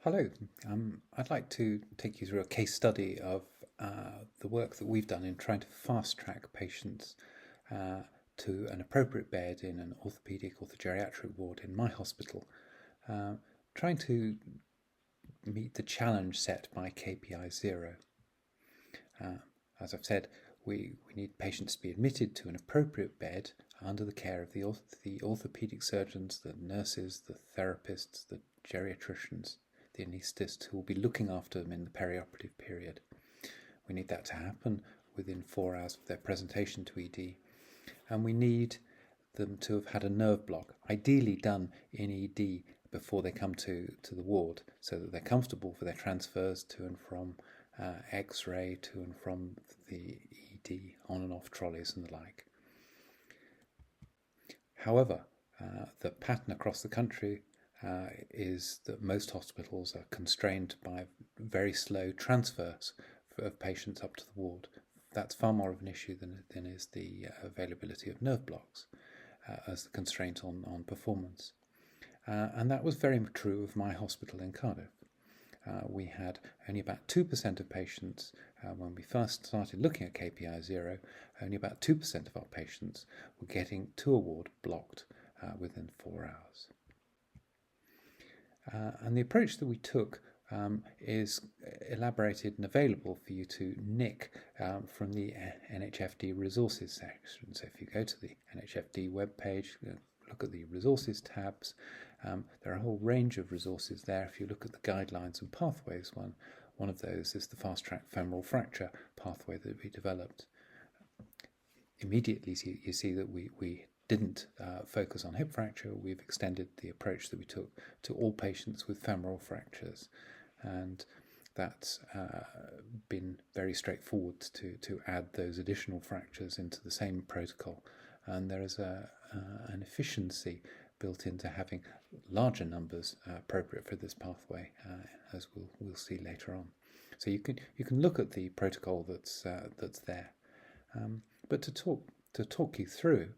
Hello, I'd like to take you through a case study of the work that we've done in trying to fast track patients to an appropriate bed in an orthopedic orthogeriatric ward in my hospital, trying to meet the challenge set by KPI 0. As I've said, we need patients to be admitted to an appropriate bed under the care of the orthopedic surgeons, the nurses, the therapists, the geriatricians, the anaesthetists who will be looking after them in the perioperative period. We need that to happen within 4 hours of their presentation to ED, and we need them to have had a nerve block, ideally done in ED before they come to the ward, so that they're comfortable for their transfers to and from X-ray, to and from the ED, on and off trolleys and the like. However, the pattern across the country is that most hospitals are constrained by very slow transfers of patients up to the ward. That's far more of an issue than is the availability of nerve blocks as the constraint on performance. And that was very true of my hospital in Cardiff. We had only about 2% of patients, when we first started looking at KPI 0, only about 2% of our patients were getting to a ward blocked within 4 hours. And the approach that we took is elaborated and available for you to nick from the NHFD resources section. So if you go to the NHFD webpage, look at the resources tabs, there are a whole range of resources there. If you look at the guidelines and pathways one of those is the fast track femoral fracture pathway that we developed. Immediately you see that we didn't focus on hip fracture. We've extended the approach that we took to all patients with femoral fractures, and that's been very straightforward to add those additional fractures into the same protocol, and there is an efficiency built into having larger numbers appropriate for this pathway, as we'll see later on. So you can look at the protocol that's there, but to talk you through.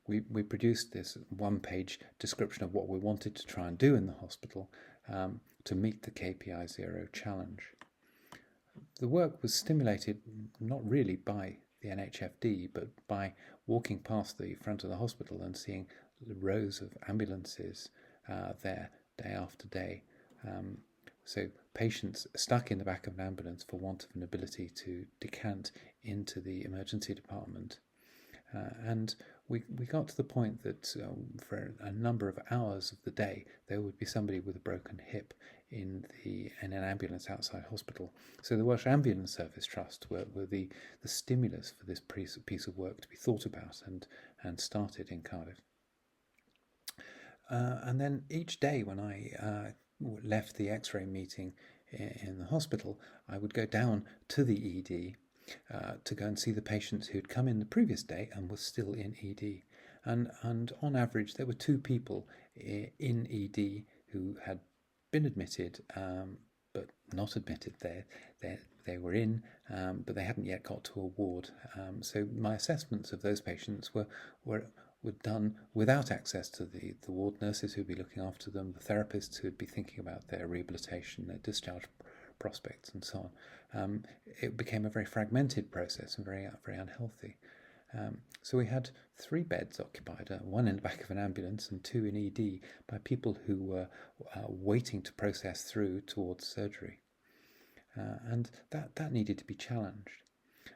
We produced this one-page description of what we wanted to try and do in the hospital to meet the KPI 0 challenge. The work was stimulated not really by the NHFD, but by walking past the front of the hospital and seeing rows of ambulances there day after day. So patients stuck in the back of an ambulance for want of an ability to decant into the emergency department. And we got to the point that for a number of hours of the day there would be somebody with a broken hip in an ambulance outside hospital. So the Welsh Ambulance Service Trust were the stimulus for this piece of work to be thought about and started in Cardiff. And then each day when I left the X-ray meeting in the hospital, I would go down to the ED to go and see the patients who'd come in the previous day and were still in ED. And on average, there were 2 people in ED who had been admitted, but not admitted there. They were in, but they hadn't yet got to a ward. So my assessments of those patients were done without access to the ward nurses who'd be looking after them, the therapists who'd be thinking about their rehabilitation, their discharge prospects and so on. It became a very fragmented process and very unhealthy. So we had 3 beds occupied, 1 in the back of an ambulance and 2 in ED, by people who were waiting to process through towards surgery. And that needed to be challenged.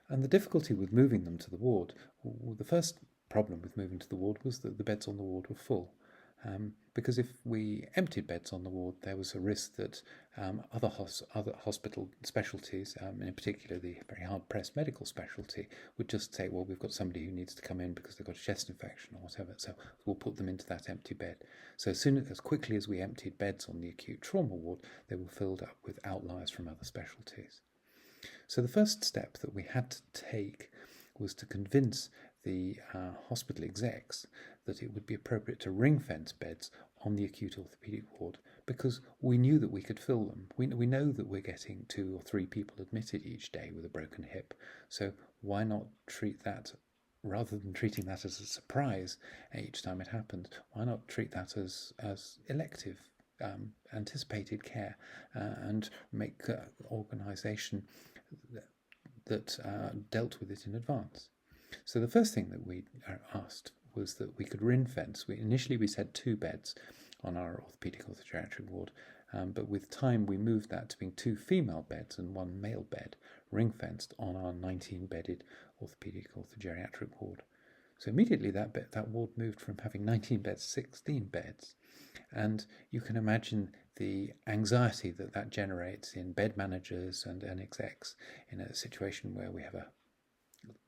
And the difficulty with moving them to the ward, the first problem with moving to the ward was that the beds on the ward were full. Because if we emptied beds on the ward, there was a risk that other hospital specialties, in particular the very hard-pressed medical specialty, would just say, well, we've got somebody who needs to come in because they've got a chest infection or whatever, so we'll put them into that empty bed. So as quickly as we emptied beds on the acute trauma ward, they were filled up with outliers from other specialties. So the first step that we had to take was to convince the hospital execs that it would be appropriate to ring-fence beds on the acute orthopaedic ward, because we knew that we could fill them. We know that we're getting 2 or 3 people admitted each day with a broken hip, so why not treat that, rather than treating that as a surprise each time it happens, why not treat that as elective anticipated care and make organisation that dealt with it in advance. So the first thing that we asked was that we could ring fence. Initially we said 2 beds on our orthopaedic orthogeriatric ward, but with time we moved that to being 2 female beds and 1 male bed, ring fenced on our 19-bedded orthopaedic orthogeriatric ward. So immediately that ward moved from having 19 beds to 16 beds. And you can imagine the anxiety that generates in bed managers and execs in a situation where we have a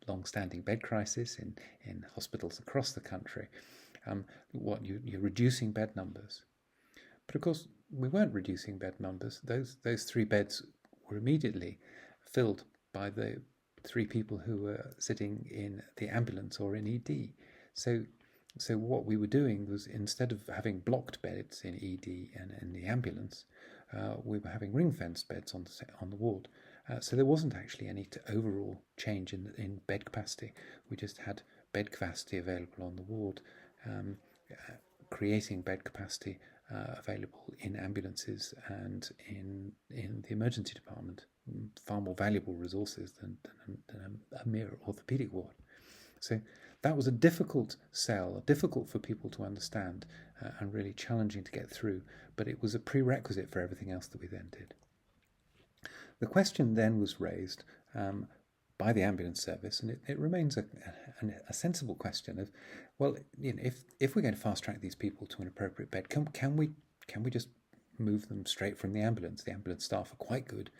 long-standing bed crisis in hospitals across the country. You're reducing bed numbers. But of course, we weren't reducing bed numbers. Those 3 beds were immediately filled by the 3 people who were sitting in the ambulance or in ED. So what we were doing was, instead of having blocked beds in ED and in the ambulance, we were having ring-fenced beds on the ward. So there wasn't actually any overall change in bed capacity. We just had bed capacity available on the ward, creating bed capacity available in ambulances and in the emergency department, far more valuable resources than a mere orthopaedic ward. So that was a difficult sell, difficult for people to understand, and really challenging to get through, but it was a prerequisite for everything else that we then did. The question then was raised by the ambulance service, and it remains a sensible question of, well, if we're going to fast track these people to an appropriate bed, can we just move them straight from the ambulance? The ambulance staff are quite good,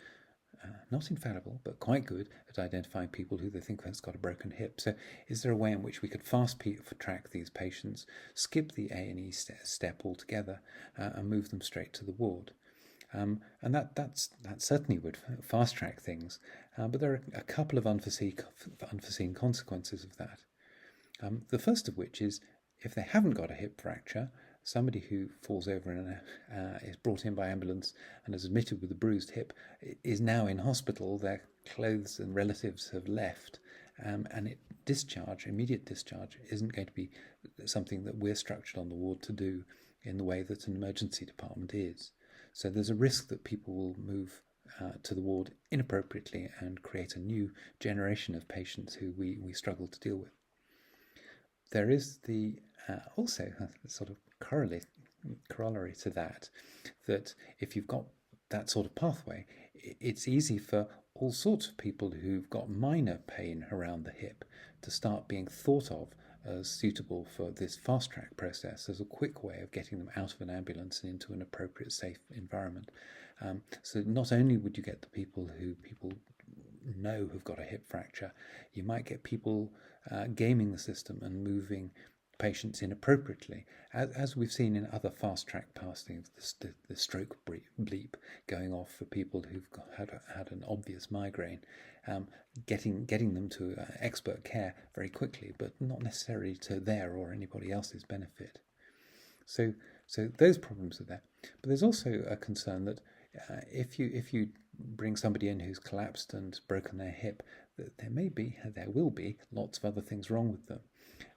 not infallible, but quite good at identifying people who they think has got a broken hip. So is there a way in which we could fast track these patients, skip the A&E step altogether, and move them straight to the ward? And that certainly would fast track things, but there are a couple of unforeseen consequences of that. The first of which is, if they haven't got a hip fracture, somebody who falls over and is brought in by ambulance and is admitted with a bruised hip is now in hospital. Their clothes and relatives have left, and immediate discharge isn't going to be something that we're structured on the ward to do in the way that an emergency department is. So there's a risk that people will move to the ward inappropriately and create a new generation of patients who we struggle to deal with. There is also a sort of corollary to that if you've got that sort of pathway, it's easy for all sorts of people who've got minor pain around the hip to start being thought of as suitable for this fast-track process as a quick way of getting them out of an ambulance and into an appropriate, safe environment. So not only would you get the people who people know have got a hip fracture, you might get people gaming the system and moving patients inappropriately, as we've seen in other fast-track passings, the stroke bleep going off for people who've had an obvious migraine, getting them to expert care very quickly, but not necessarily to their or anybody else's benefit. So those problems are there. But there's also a concern that if you bring somebody in who's collapsed and broken their hip, there will be lots of other things wrong with them.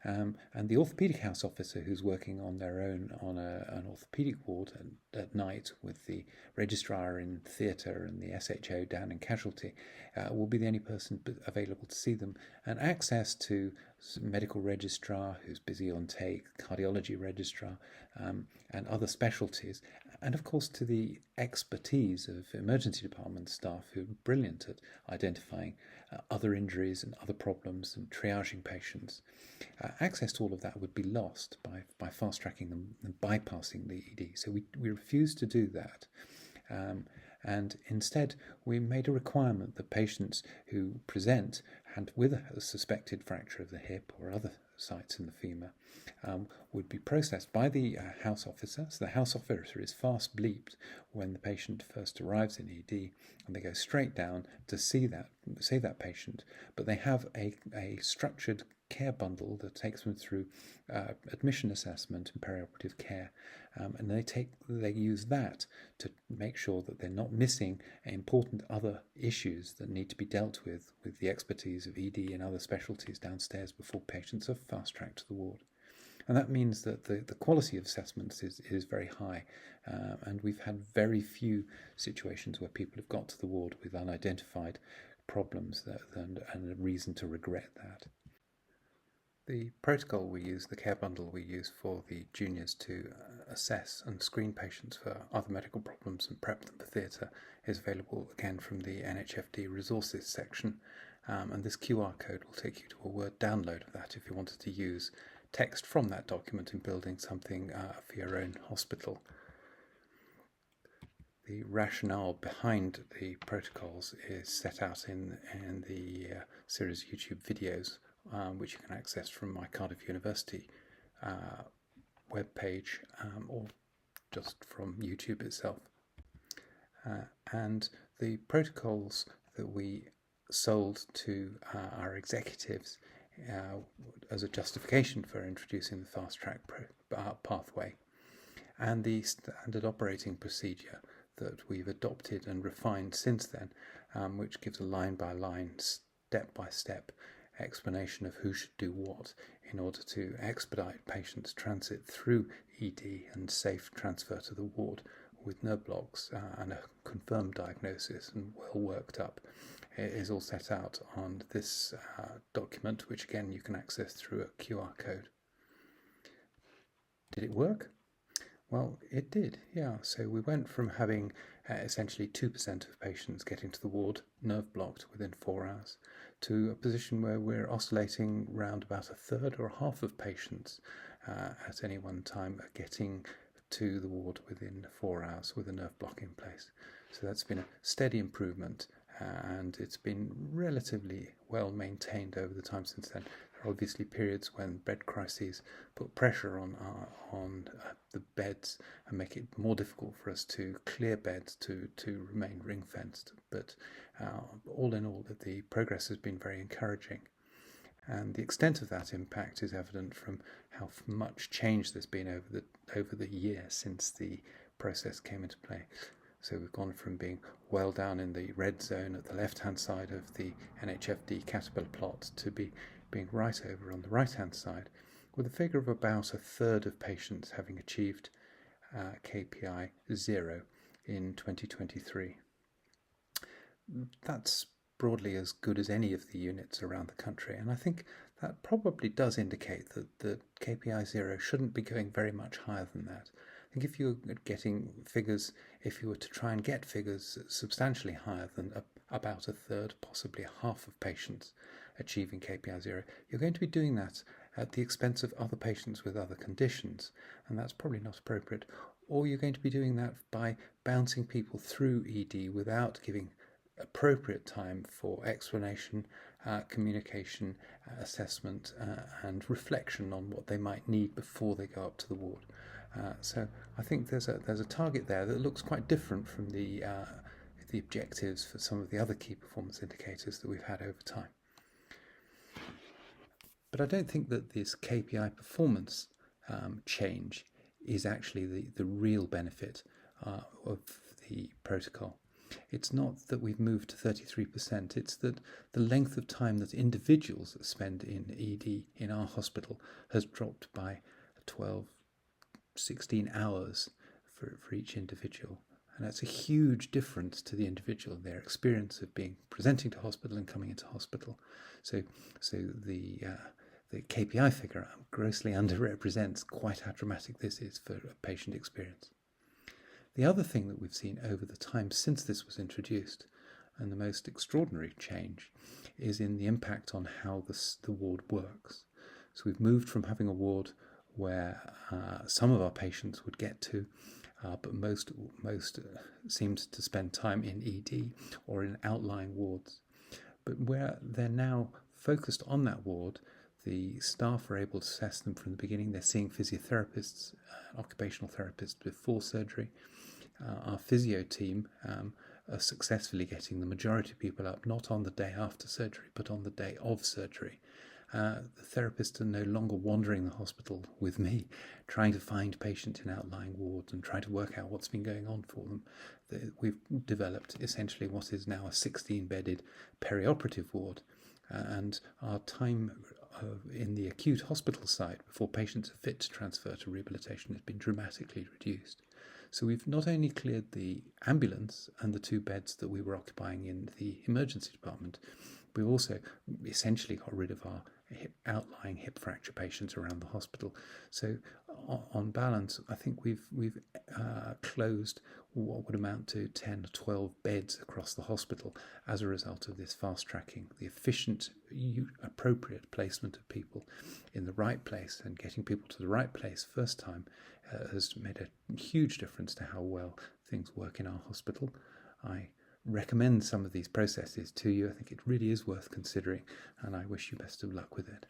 And the orthopaedic house officer who's working on their own on an orthopaedic ward at night with the registrar in theatre and the SHO down in casualty will be the only person available to see them. And access to medical registrar who's busy on take, cardiology registrar, and other specialties, and of course to the expertise of emergency department staff who are brilliant at identifying other injuries and other problems and triaging patients. Access to all of that would be lost by fast-tracking them and bypassing the ED. So we refused to do that. And instead, we made a requirement that patients who present and with a suspected fracture of the hip or other sites in the femur would be processed by the house officer. So the house officer is fast bleeped when the patient first arrives in ED, and they go straight down to see that patient. But they have a structured care bundle that takes them through admission assessment and perioperative care, and they use that to make sure that they're not missing important other issues that need to be dealt with the expertise of ED and other specialties downstairs before patients are fast-tracked to the ward. And that means that the quality of assessments is very high. And we've had very few situations where people have got to the ward with unidentified problems and a reason to regret that. The protocol we use, the care bundle we use for the juniors to assess and screen patients for other medical problems and prep them for theatre is available again from the NHFD resources section. And this QR code will take you to a Word download of that if you wanted to use text from that document in building something for your own hospital. The rationale behind the protocols is set out in the series of YouTube videos, which you can access from my Cardiff University webpage or just from YouTube itself. And the protocols that we sold to our executives as a justification for introducing the fast track pathway, and the standard operating procedure that we've adopted and refined since then, which gives a line-by-line, step-by-step explanation of who should do what in order to expedite patients' transit through ED and safe transfer to the ward with nerve blocks and a confirmed diagnosis and well worked up. It is all set out on this document, which again you can access through a QR code. Did it work? Well, it did, yeah. So we went from having essentially 2% of patients getting to the ward nerve blocked within 4 hours to a position where we're oscillating around about a third or a half of patients at any one time getting to the ward within 4 hours with a nerve block in place. So that's been a steady improvement, and it's been relatively well maintained over the time since then. There are obviously periods when bed crises put pressure on the beds and make it more difficult for us to clear beds to remain ring-fenced. But all in all, the progress has been very encouraging. And the extent of that impact is evident from how much change there's been over the year since the process came into play. So we've gone from being well down in the red zone at the left-hand side of the NHFD caterpillar plot to being right over on the right-hand side, with a figure of about a third of patients having achieved KPI 0 in 2023. That's broadly as good as any of the units around the country, and I think that probably does indicate that the KPI 0 shouldn't be going very much higher than that. I think if you're getting figures, if you were to try and get figures substantially higher than about a third, possibly half of patients achieving KPI 0, you're going to be doing that at the expense of other patients with other conditions, and that's probably not appropriate. Or you're going to be doing that by bouncing people through ED without giving appropriate time for explanation, communication, assessment, and reflection on what they might need before they go up to the ward. So I think there's a target there that looks quite different from the objectives for some of the other key performance indicators that we've had over time. But I don't think that this KPI performance change is actually the real benefit of the protocol. It's not that we've moved to 33%, it's that the length of time that individuals spend in ED in our hospital has dropped by 12, 16 hours for each individual. And that's a huge difference to the individual, their experience of presenting to hospital and coming into hospital. So the KPI figure grossly underrepresents quite how dramatic this is for a patient experience. The other thing that we've seen over the time since this was introduced, and the most extraordinary change, is in the impact on how the ward works. So we've moved from having a ward where some of our patients would get to, but most seemed to spend time in ED or in outlying wards. But where they're now focused on that ward, the staff are able to assess them from the beginning. They're seeing physiotherapists, occupational therapists before surgery. Our physio team are successfully getting the majority of people up, not on the day after surgery, but on the day of surgery. The therapists are no longer wandering the hospital with me, trying to find patients in outlying wards and trying to work out what's been going on for them. We've developed essentially what is now a 16-bedded perioperative ward, and our time in the acute hospital side before patients are fit to transfer to rehabilitation has been dramatically reduced. So we've not only cleared the ambulance and the 2 beds that we were occupying in the emergency department, we've also essentially got rid of our outlying hip fracture patients around the hospital. So on balance, I think we've closed what would amount to 10 or 12 beds across the hospital as a result of this fast tracking, the efficient, appropriate placement of people in the right place and getting people to the right place first time has made a huge difference to how well things work in our hospital. I recommend some of these processes to you. I think it really is worth considering, and I wish you best of luck with it.